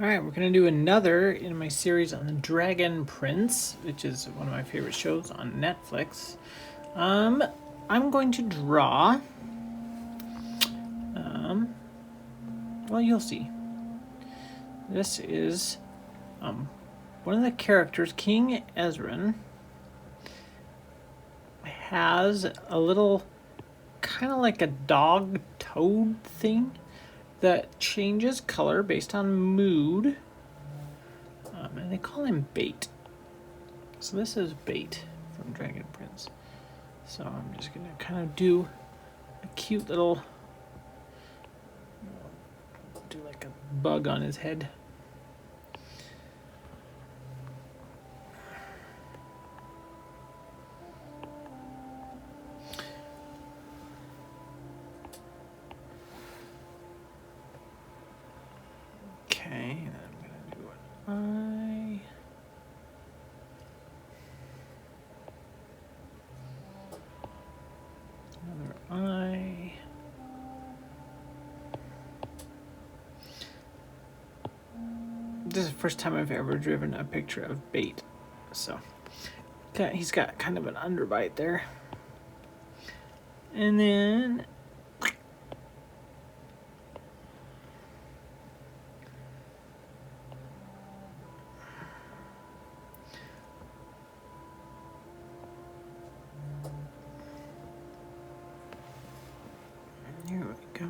Alright, we're going to do another in my series on the Dragon Prince, which is one of my favorite shows on Netflix. I'm going to draw, well, you'll see. This is one of the characters, King Ezran, has a little kind of like a dog toad thing that changes color based on mood, and they call him Bait. So this is Bait from Dragon Prince. So I'm just gonna kind of do a cute little, do like a bug on his head. Okay, and I'm gonna do an eye. Another eye. This is the first time I've ever driven a picture of Bait. So he's got kind of an underbite there. And then here we go.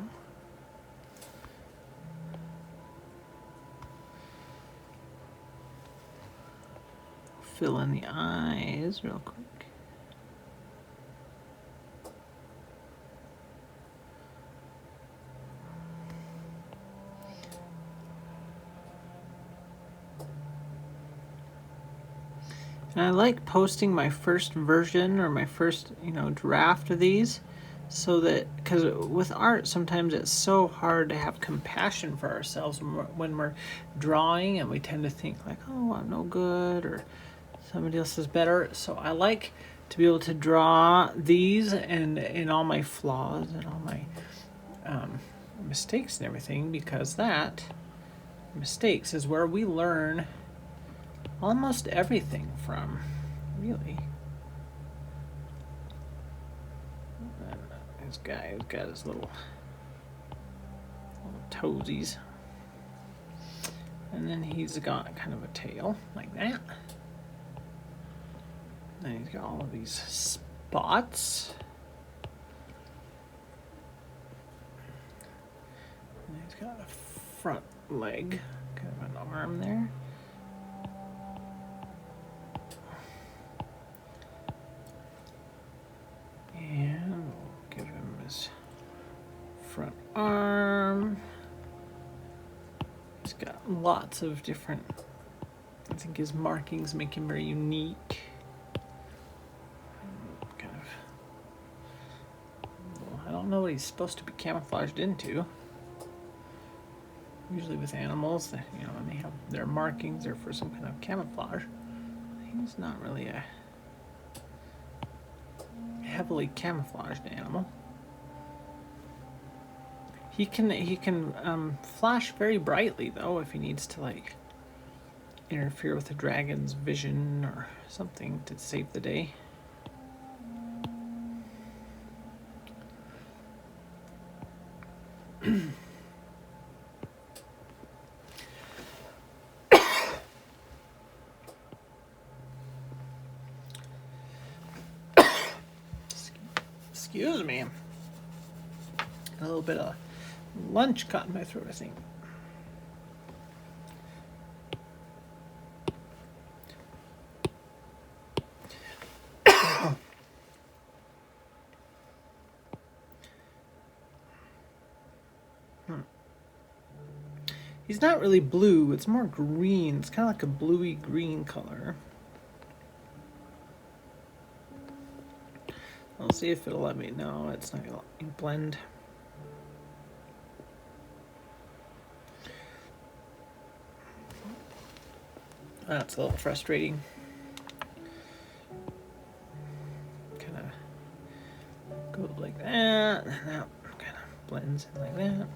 Fill in the eyes real quick. And I like posting my first version or my first, draft of these, so that, because with art sometimes it's so hard to have compassion for ourselves when we're drawing, and we tend to think like, oh, I'm no good, or somebody else is better. So I like to be able to draw these and in all my flaws and all my mistakes and everything, because that mistakes is where we learn almost everything from, really. This guy has got his little toesies, and then he's got kind of a tail like that. Then he's got all of these spots. And he's got a front leg, kind of an arm there. And we'll give him his front arm. He's got lots of different, I think his markings make him very unique. I don't know what he's supposed to be camouflaged into. Usually with animals, when they have their markings, they're for some kind of camouflage. He's not really a heavily camouflaged animal. He can flash very brightly though if he needs to like interfere with the dragon's vision or something to save the day. Excuse me. A little bit of lunch caught in my throat, I think. He's not really blue, it's more green. It's kind of like a bluey green color. I'll see if it'll let me. No, it's not gonna let me blend. That's a little frustrating. Kind of goes like that, and that kind of blends in like that.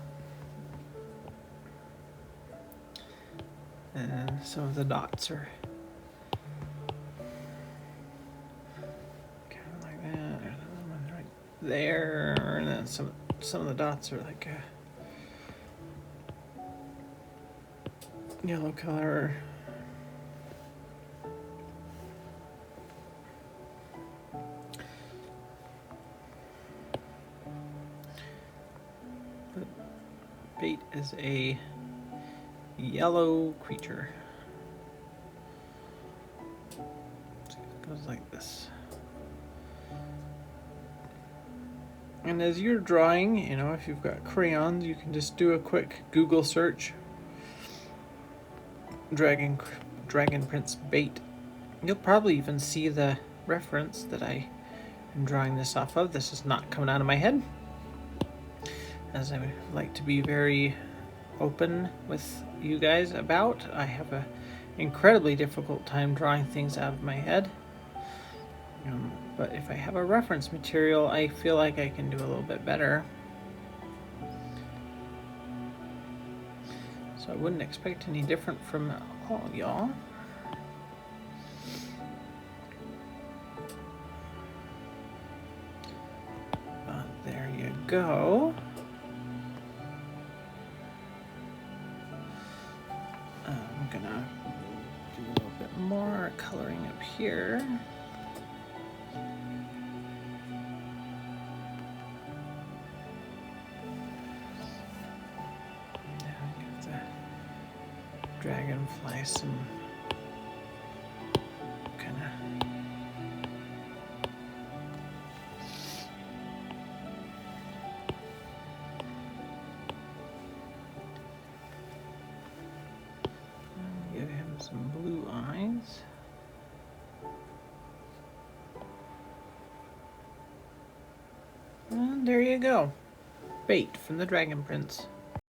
And some of the dots are kind of like that. There's another one right there, and then some of the dots are like a yellow color. But bait is a yellow creature. So it goes like this. And as you're drawing, you know, if you've got crayons, you can just do a quick Google search. Dragon prints bait. You'll probably even see the reference that I am drawing this off of. This is not coming out of my head, as I like to be very open with you guys about. I have an incredibly difficult time drawing things out of my head. But if I have a reference material, I feel like I can do a little bit better. So I wouldn't expect any different from all y'all. But there you go. I'm gonna do a little bit more coloring up here. Dragonfly some kind of give him some blue eyes. And there you go. Bait from the Dragon Prince.